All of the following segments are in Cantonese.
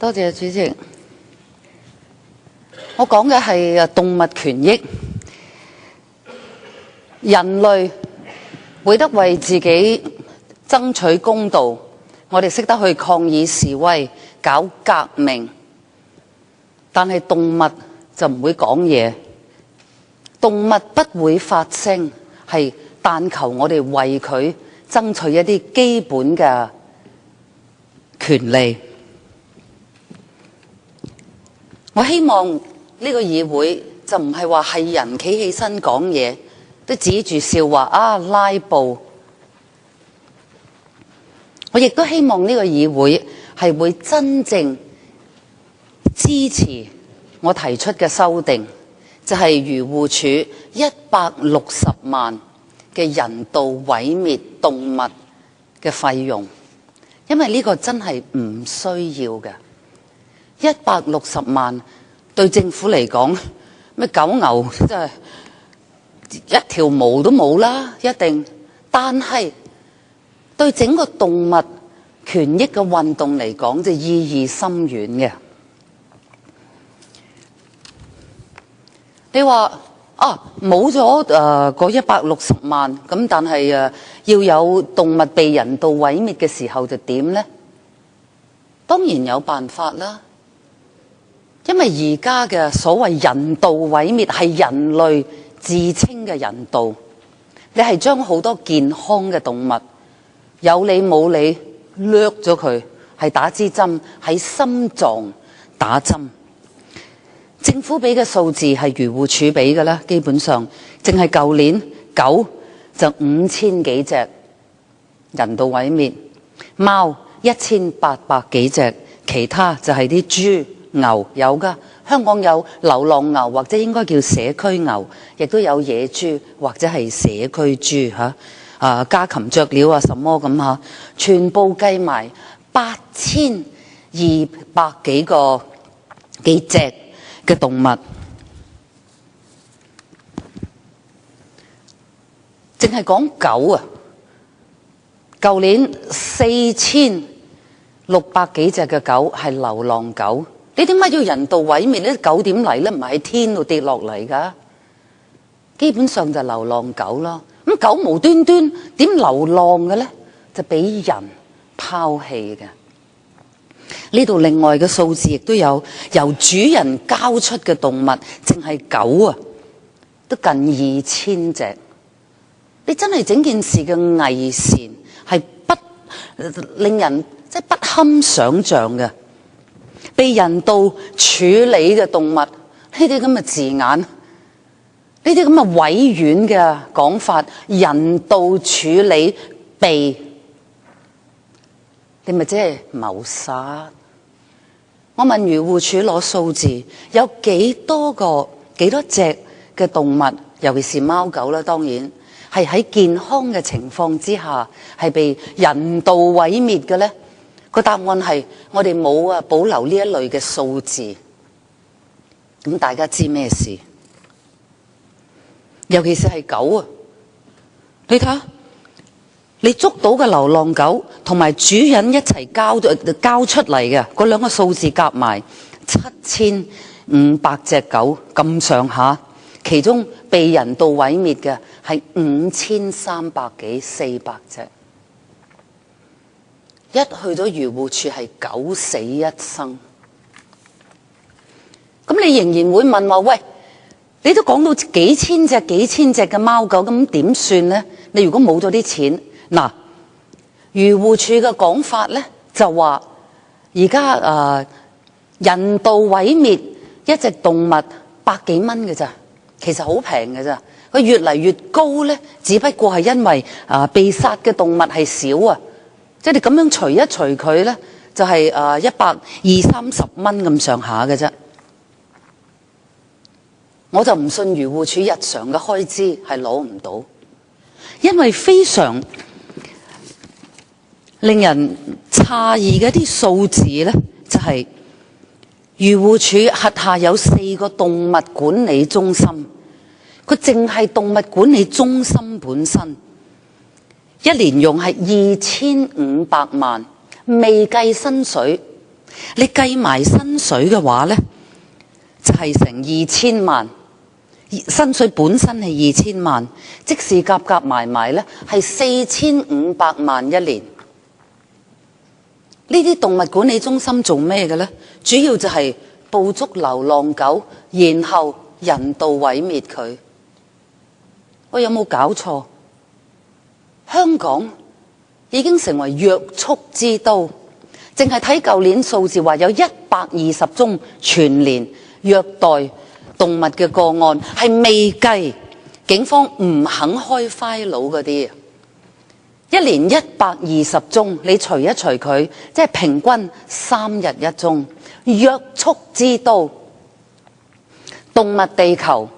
多謝主席。我講嘅係動物權益。人類會得為自己爭取公道，我哋識得去抗議示威、搞革命，但係動物就唔會講嘢，動物不會發聲，係但求我哋為佢爭取一啲基本嘅權利。我希望呢個議會就唔係話係人企起身講嘢都指住笑話啊拉布。我亦都希望呢個議會係會真正支持我提出嘅修訂，就係漁護署160萬嘅人道毀滅動物嘅費用，因為呢個真係唔需要嘅。160萬對政府嚟講，咩狗牛真係一條毛都冇啦，一定。但係對整個動物權益嘅運動嚟講，就意義深遠嘅。你話冇咗嗰160萬咁，但係要有動物被人道毀滅嘅時候就點呢？當然有辦法啦。因為而家嘅所謂人道毀滅係人類自稱嘅人道，你係將好多健康嘅動物有理冇理掠咗佢，係打支針喺心臟打針。政府俾嘅數字係漁護署俾嘅啦，基本上淨係舊年狗就5000幾隻人道毀滅，貓1800幾隻，其他就係啲豬牛有㗎，香港有流浪牛或者應該叫社區牛，亦都有野豬或者係社區豬家禽雀鳥啊什麼咁嚇，全部計埋8200幾隻嘅動物，淨係講狗啊，舊年4600幾隻嘅狗係流浪狗。你點解要人道毀滅呢？啲狗點嚟呢？唔係喺天度跌落嚟噶，基本上就流浪狗啦。咁狗無端端點流浪嘅呢？就俾人拋棄嘅。呢度另外嘅數字亦都有，由主人交出嘅動物，淨係狗啊，都近2000隻。你真係整件事嘅偽善係令人即係不堪想像嘅。被人道處理嘅動物，呢啲咁嘅字眼，呢啲咁嘅委婉嘅講法，人道處理被，你咪即係謀殺。我問漁護署攞數字，有幾多隻嘅動物，尤其是貓狗啦，當然係喺健康嘅情況之下係被人道毀滅嘅呢？個答案係我哋冇保留呢一類嘅數字。咁大家知咩事？尤其是係狗啊，你睇下，你捉到嘅流浪狗同埋主人一齊交出嚟嘅嗰兩個數字夾埋7500隻狗咁上下，其中被人道毀滅嘅係5300幾400隻。一去到漁護署係九死一生，咁你仍然會問話，喂，你都講到幾千隻嘅貓狗，咁點算呢？你如果冇咗啲錢，嗱，漁護署嘅講法呢，就話，而家人道毀滅一隻動物100幾蚊嘅咋，其實好平嘅咋，佢越嚟越高呢，只不過係因為被殺嘅動物係少啊。即係你咁樣除一除佢呢，就係120-130蚊咁上下嘅啫。我就唔信漁護署日常嘅開支係攞唔到，因為非常令人詫異嘅一啲數字呢，就係漁護署轄下有4個動物管理中心，佢淨係動物管理中心本身，一年用係2500萬，未計薪水，你計埋薪水嘅話呢，就係成2000萬。薪水本身係2000萬，即使夾埋呢，係4500萬一年。呢啲動物管理中心做咩嘅呢？主要就係捕捉流浪狗，然後人道毀滅佢。我有冇搞錯？香港已經成為虐畜之都，淨係睇舊年數字話有120宗全年虐待動物嘅個案，係未計警方唔肯開 file 嗰啲。一年120宗，你除一除佢，即係平均3日1宗。虐畜之都，動物地球、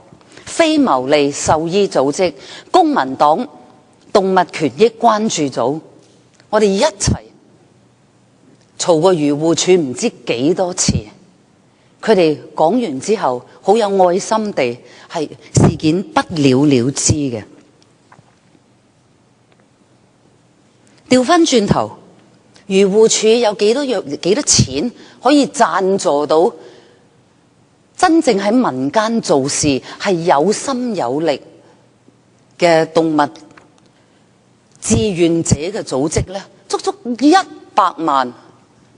非牟利獸醫組織、公民黨動物權益關注組，我哋一齊嘈過漁護署唔知幾多次。佢哋講完之後，好有愛心地係事件不了了之嘅。調返轉頭，漁護署有幾多錢可以贊助到真正喺民間做事係有心有力嘅動物志願者嘅組織呢？足足100萬，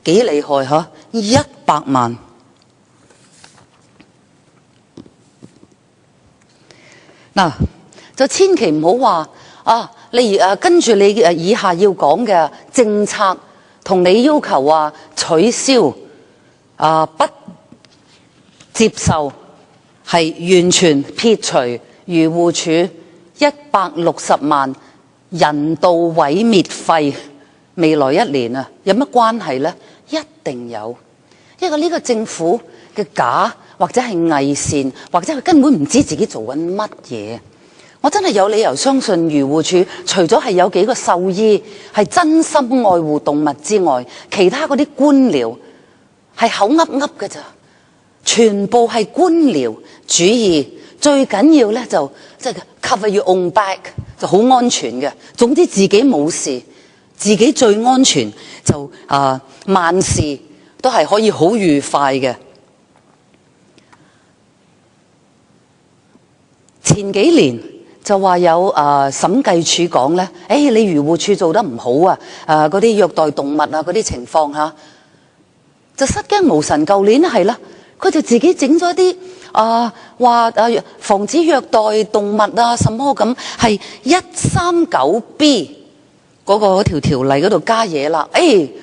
幾厲害嚇！100萬。嗱，就千祈唔好話啊！你跟住你以下要講嘅政策，同你要求話取消不接受，係完全撇除漁護署160萬人道毀滅費，未來1年啊，有乜關係呢？一定有，因為呢個政府嘅假或者係偽善，或者佢根本唔知自己做緊乜嘢。我真係有理由相信漁護署除咗係有幾個獸醫係真心愛護動物之外，其他嗰啲官僚係口噏噏嘅咋，全部係官僚主義。最緊要呢，就即係 cover your own back， 就好安全嘅。總之自己冇事，自己最安全，就萬事都係可以好愉快嘅。前幾年就話有審計署講呢，你漁護署做得唔好啊，嗰啲虐待動物啊嗰啲情況下，就失驚無神。舊年係啦，佢就自己整咗啲話防止虐待動物啊什麼咁，係139B 嗰條條例嗰度加嘢啦。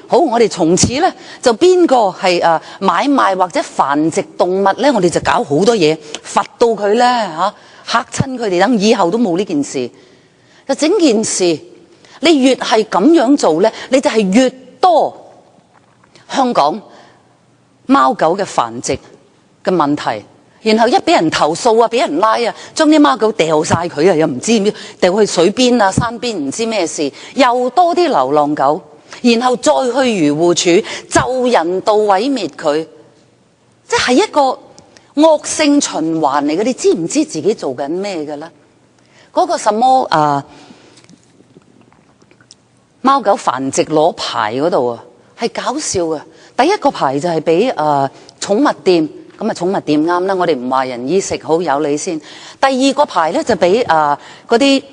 好，我哋從此呢，就邊個係買賣或者繁殖動物呢，我哋就搞好多嘢，罰到佢呢。嚇親佢哋，等以後都冇呢件事。就整件事，你越係咁樣做呢，你就係越多香港貓狗嘅繁殖嘅問題。然後一俾人投訴啊，俾人拉啊，將啲貓狗掉晒佢啊，又唔知掉去水邊啊、山邊，唔知咩事，又多啲流浪狗，然後再去漁護署就人道毀滅佢，即係一個惡性循環嚟嘅。你知唔知自己做緊咩嘅咧？嗰個什麼貓狗繁殖攞牌嗰度啊，係搞笑嘅。第一個牌就係俾寵物店，咁啊寵物店啱啦，我哋唔話人衣食好有理先。第二個牌咧就俾嗰啲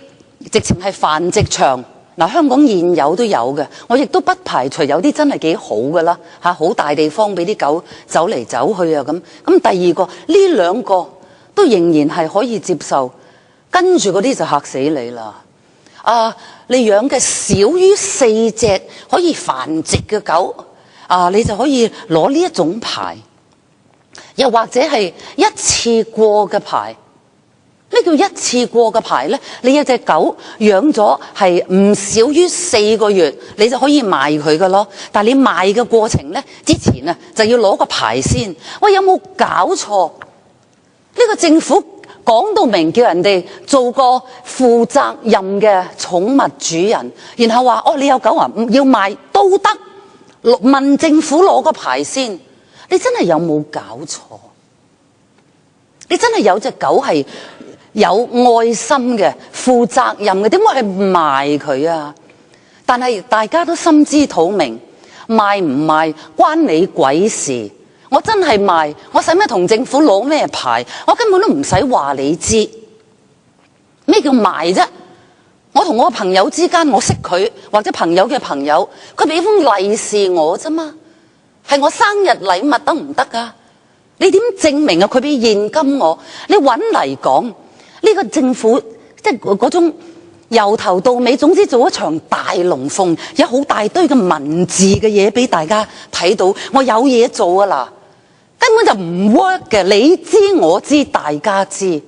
直情係繁殖場。嗱，香港現有都有嘅，我亦都不排除有啲真係幾好嘅啦，好大地方俾啲狗走嚟走去啊咁。咁第二個呢兩個都仍然係可以接受，跟住嗰啲就嚇死你啦！你養嘅少於4隻可以繁殖嘅狗，你就可以攞呢一種牌，又或者係一次過嘅牌。咩叫一次過嘅牌呢？你有隻狗養咗係唔少於4個月，你就可以賣佢噶咯。但係你賣嘅過程呢，之前啊就要攞個牌先。喂，有冇搞錯？呢個政府講到明叫人哋做個負責任嘅寵物主人，然後話你有狗啊，要賣都得，問政府攞個牌先。你真係有冇搞錯？你真係有隻狗係有愛心嘅、負責任嘅，點解係賣佢啊？但係大家都心知肚明，賣唔賣關你鬼事？我真係賣，我使咩同政府攞咩牌？我根本都唔使話你知咩叫賣啫。我同我朋友之間，我識佢或者朋友嘅朋友，佢俾封利是我啫嘛，係我生日禮物得唔得啊？你點證明啊？佢俾現金我，你搵嚟講呢個政府即係嗰種由頭到尾，總之做一場大龍鳳，有好大堆嘅文字嘅嘢俾大家睇到，我有嘢做啊啦，根本就唔 work 嘅。你知我知大家知，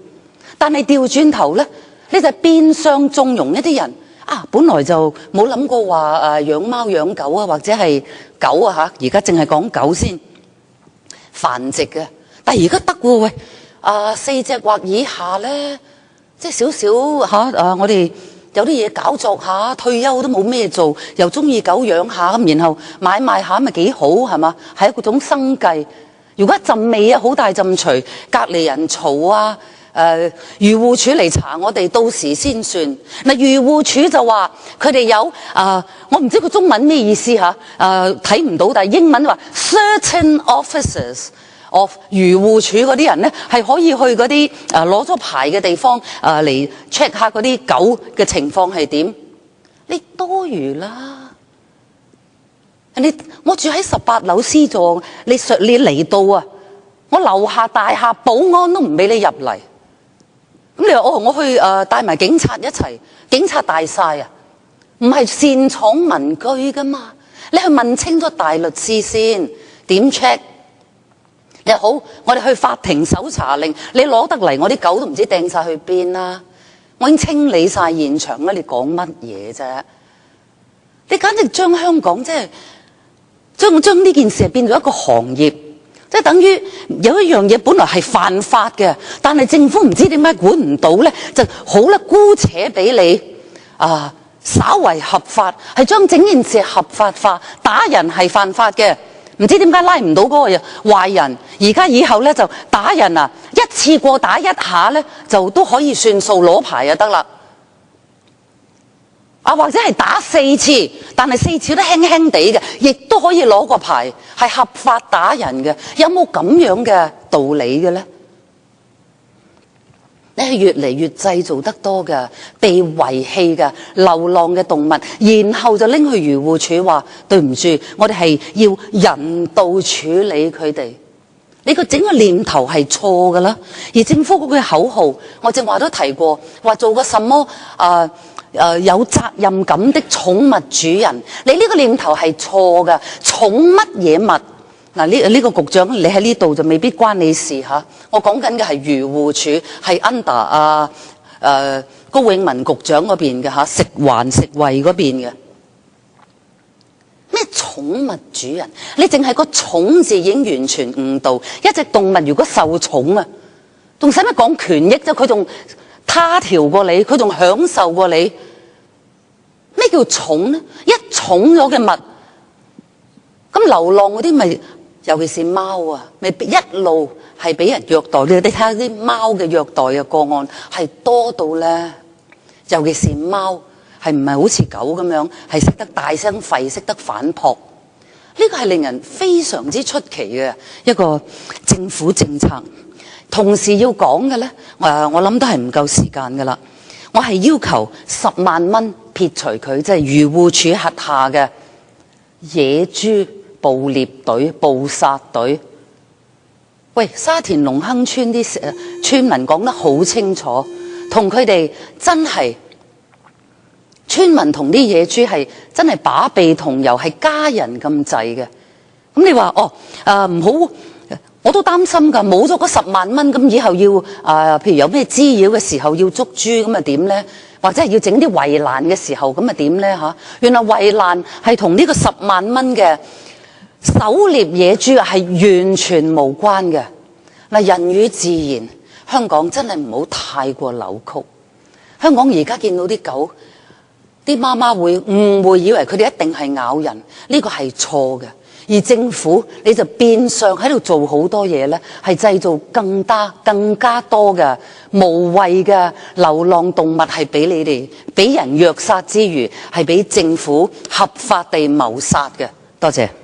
但係調轉頭咧，你就變相縱容一啲人啊！本來就冇諗過話養貓養狗啊，或者係狗啊嚇，而家淨係講狗先繁殖嘅。但係而家得喎喂，4隻或以下咧，即係少少嚇我哋有啲嘢搞作下，退休都冇咩做，又中意狗養下咁，然後買賣下咪幾好係嘛？係一種生計。如果一陣味啊，好大陣除，隔離人嘈啊！漁護署嚟查我哋，到時先算。嗱，漁護署就話佢哋有我唔知個中文咩意思嚇，睇唔到，但係英文話 certain officers of 漁護署嗰啲人咧，係可以去嗰啲攞咗牌嘅地方嚟 check 下嗰啲狗嘅情況係點。你多餘啦！我住喺18樓 C 座，你嚟到啊，我樓下大廈保安都唔俾你入嚟。咁你話我去帶埋警察一齊，警察大晒啊？唔係擅闖民居噶嘛？你去問清楚大律師先，點 check？ 你好，我哋去法庭搜查令，你攞得嚟，我啲狗都唔知掟晒去邊啦。我已經清理晒現場啦，你講乜嘢啫？你簡直將香港即係將呢件事變咗一個行業。即係等於有一樣嘢本來係犯法嘅，但係政府唔知點解管唔到咧，就好啦，姑且俾你稍為合法，係將整件事合法化。打人係犯法嘅，唔知點解拉唔到嗰個壞人。而家以後咧就打人一次過打一下咧就都可以算數，攞牌就得啦。或者係打4次，但係4次都輕輕地嘅，亦都可以攞個牌，係合法打人嘅。有冇咁樣嘅道理嘅咧？你係越嚟越製造得多嘅被遺棄嘅流浪嘅動物，然後就拎去漁護署話對唔住，我哋係要人道處理佢哋。你個整個念頭係錯噶啦。而政府嗰句口號，我正話都提過，話做個什麼有責任感的寵物主人，你呢個念頭係錯噶。寵乜嘢物？嗱，呢個局長你喺呢度就未必關你事吓。我講緊嘅係漁護署，係 under 高永文局長嗰邊嘅吓，食環食衛嗰邊嘅。咩寵物主人？你淨係個寵字已經完全誤導。一隻動物如果受寵啊，仲使乜講權益啫？佢仲他條過你，佢仲享受過你。咩叫寵呢？一寵咗嘅物，咁流浪嗰啲咪，尤其是貓啊，咪一路係俾人虐待。你睇下啲貓嘅虐待嘅個案係多到咧，尤其是貓係唔係好似狗咁樣，係識得大聲吠，識得反撲。呢個係令人非常之出奇嘅一個政府政策。同時要講嘅咧，我諗都係唔夠時間噶啦。我係要求10萬蚊撇除佢，即係漁護署轄下嘅野豬捕獵隊、捕殺隊。喂，沙田隆亨村啲村民講得好清楚，同佢哋真係村民同啲野豬係真係把臂同遊，係家人咁滯嘅。咁你話唔好？我都擔心㗎，冇咗嗰10萬蚊，咁以後要譬如有咩滋擾嘅時候要捉豬，咁啊點咧？或者係要整啲圍欄嘅時候，咁啊點咧嚇？原來圍欄係同呢個10萬蚊嘅狩獵野豬係完全無關嘅。嗱，人與自然，香港真係唔好太過扭曲。香港而家見到啲狗，啲媽媽會誤會以為佢哋一定係咬人，呢個係錯嘅。而政府你就變相喺度做好多嘢咧，係製造更加多嘅無謂嘅流浪動物，係俾你哋俾人虐殺之餘，係俾政府合法地謀殺嘅。多謝。